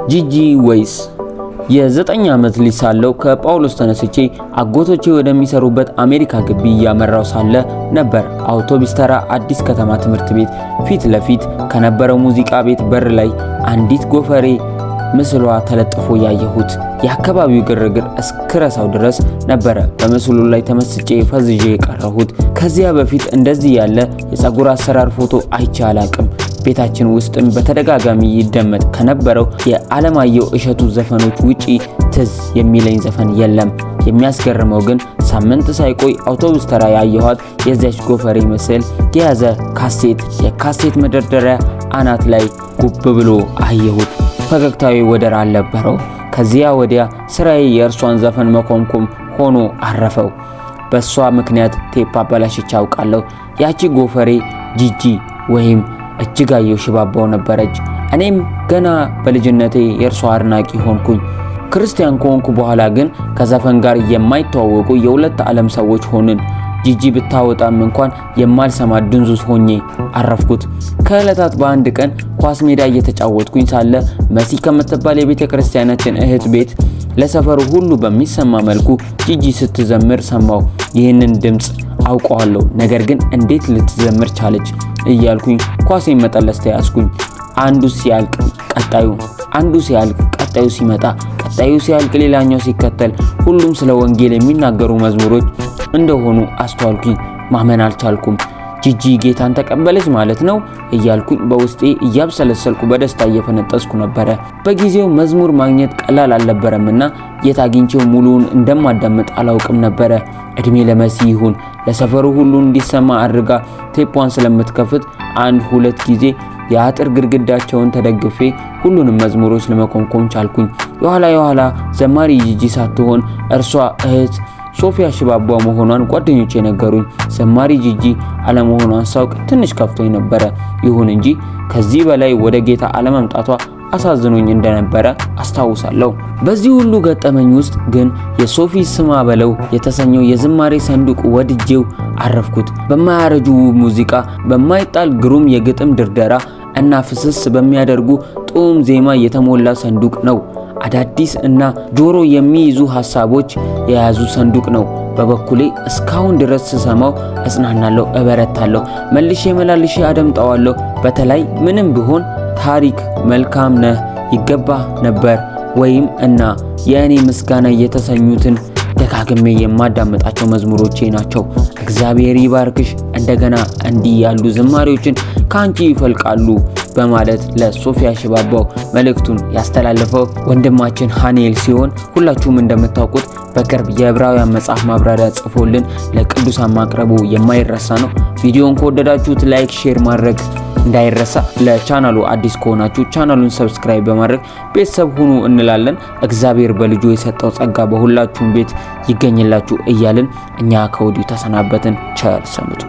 ጂጂ ወይስ? የ9 ዓመት ልጅ ሳለሁ ከጳውሎስ ተነስቼ አጎቶቼ ወደሚሰሩበት አሜሪካ ግቢ እያመራው ሳለ ነበር አውቶቡስ ተራ አዲስ ከተማ ትምህርት ቤት ፊት ለፊት ከነበረው ሙዚቃ ቤት በር ላይ አንዲት ጎፈሬ ምስሏ ተለጥፎ ያየሁት። የአካባቢው ግርግር እስክረሳው ድረስ ነበረ በምስሉ ላይ ተመስጬ ፈዝዤ የቀረሁት። ከዚያ በፊት እንደዚህ ያለ የፀጉር አሰራር ፎቶ አይቼ አላቅም። ቤታችን ውስጥም በተደጋጋሚ ይደመጥ ከነበረው የዓለማየሁ እሸቱ ዘፈኖች ውጪ ትዝ የሚለኝ ዘፈን የለም። የሚያስገርመው ግን ሳምንት ሳይቆይ አውቶቡስ ተራ ያየኋት የዚያች ጎፈሬ ምስል የያዘ ካሴት የካሴት መደርደሪያ አናት ላይ ጉብ ብሎ አየሁት። ፈገግታዊ ወደር አልነበረው። ከዚያ ወዲያ ስራዬ የእርሷን ዘፈን መኮምኮም ሆኖ አረፈው። በሷ ምክንያት ቴፕ አበላሽቼ አውቃለሁ። ያቺ ጎፈሬ ጂጂ ወይም እጅጋየሁ ሽባባው ነበረች። እኔም ገና በልጅነቴ የእርሷ አድናቂ ሆንኩኝ። ክርስቲያን ከሆንኩ በኋላ ግን ከዘፈን ጋር የማይተዋወቁ የሁለት ዓለም ሰዎች ሆንን። ጂጂ ብታወጣም እንኳን የማልሰማ ድንዙስ ሆኜ አረፍኩት። ከዕለታት በአንድ ቀን ኳስ ሜዳ እየተጫወትኩኝ ሳለ መሲ ከምትባል የቤተ ክርስቲያናችን እህት ቤት ለሰፈሩ ሁሉ በሚሰማ መልኩ ጂጂ ስትዘምር ሰማው። ይህንን ድምጽ አውቀዋለሁ፣ ነገር ግን እንዴት ልትዘምር ቻለች እያልኩኝ ኳሴን መጠለስ ተያዝኩኝ። አንዱ ሲያልቅ ቀጣዩ፣ አንዱ ሲያልቅ ቀጣዩ ሲመጣ፣ ቀጣዩ ሲያልቅ ሌላኛው ሲከተል ሁሉም ስለ ወንጌል የሚናገሩ መዝሙሮች እንደሆኑ አስተዋልኩኝ። ማመን አልቻልኩም። ጂጂ ጌታን ተቀበለች ማለት ነው እያልኩኝ በውስጤ እያብሰለሰልኩ በደስታ እየፈነጠስኩ ነበረ። በጊዜው መዝሙር ማግኘት ቀላል አልነበረምና የት አግኝቼው ሙሉውን እንደማዳመጥ አላውቅም ነበረ። እድሜ ለመሲ ይሁን ለሰፈሩ ሁሉ እንዲሰማ አድርጋ ቴፖን ስለምትከፍት አንድ ሁለት ጊዜ የአጥር ግድግዳቸውን ተደግፌ ሁሉንም መዝሙሮች ለመኮምኮም ቻልኩኝ። የኋላ ዘማሪ ጂጂ ሳትሆን እርሷ እህት ሶፊያ ሽባባው መሆኗን ጓደኞቼ ነገሩኝ። ዘማሪ ጂጂ አለመሆኗን ሳውቅ ትንሽ ከፍቶኝ ነበረ። ይሁን እንጂ ከዚህ በላይ ወደ ጌታ አለመምጣቷ አሳዝኖኝ እንደነበረ አስታውሳለሁ። በዚህ ሁሉ ገጠመኝ ውስጥ ግን የሶፊ ስማ በለው የተሰኘው የዝማሬ ሰንዱቅ ወድጄው አረፍኩት። በማያረጁ ሙዚቃ፣ በማይጣል ግሩም የግጥም ድርደራ እና ፍስስ በሚያደርጉ ጡም ዜማ የተሞላ ሰንዱቅ ነው። አዳዲስ እና ጆሮ የሚይዙ ሐሳቦች የያዙ ሰንዱቅ ነው። በበኩሌ እስካሁን ድረስ ስሰማው እጽናናለሁ፣ እበረታለሁ፣ መልሼ አደምጣዋለሁ። በተለይ ምንም ቢሆን ታሪክ፣ መልካም ነህ፣ ይገባ ነበር ወይም እና የእኔ ምስጋና የተሰኙትን ደጋግሜ የማዳመጣቸው መዝሙሮቼ ናቸው። እግዚአብሔር ይባርክሽ፣ እንደገና እንዲህ ያሉ ዝማሬዎችን ካንቺ ይፈልቃሉ በማለት ለሶፊያ ሽባባው መልእክቱን ያስተላለፈው ወንድማችን ሃኒኤል ሲሆን ሁላችሁም እንደምታውቁት በቅርብ የዕብራውያን መጽሐፍ ማብራሪያ ጽፎልን ለቅዱሳን ማቅረቡ የማይረሳ ነው። ቪዲዮውን ከወደዳችሁት ላይክ፣ ሼር ማድረግ እንዳይረሳ። ለቻናሉ አዲስ ከሆናችሁ ቻናሉን ሰብስክራይብ በማድረግ ቤተሰብ ሁኑ እንላለን። እግዚአብሔር በልጁ የሰጠው ጸጋ በሁላችሁም ቤት ይገኝላችሁ እያልን እኛ ከወዲሁ ተሰናበትን። ቸር ሰንብቱ።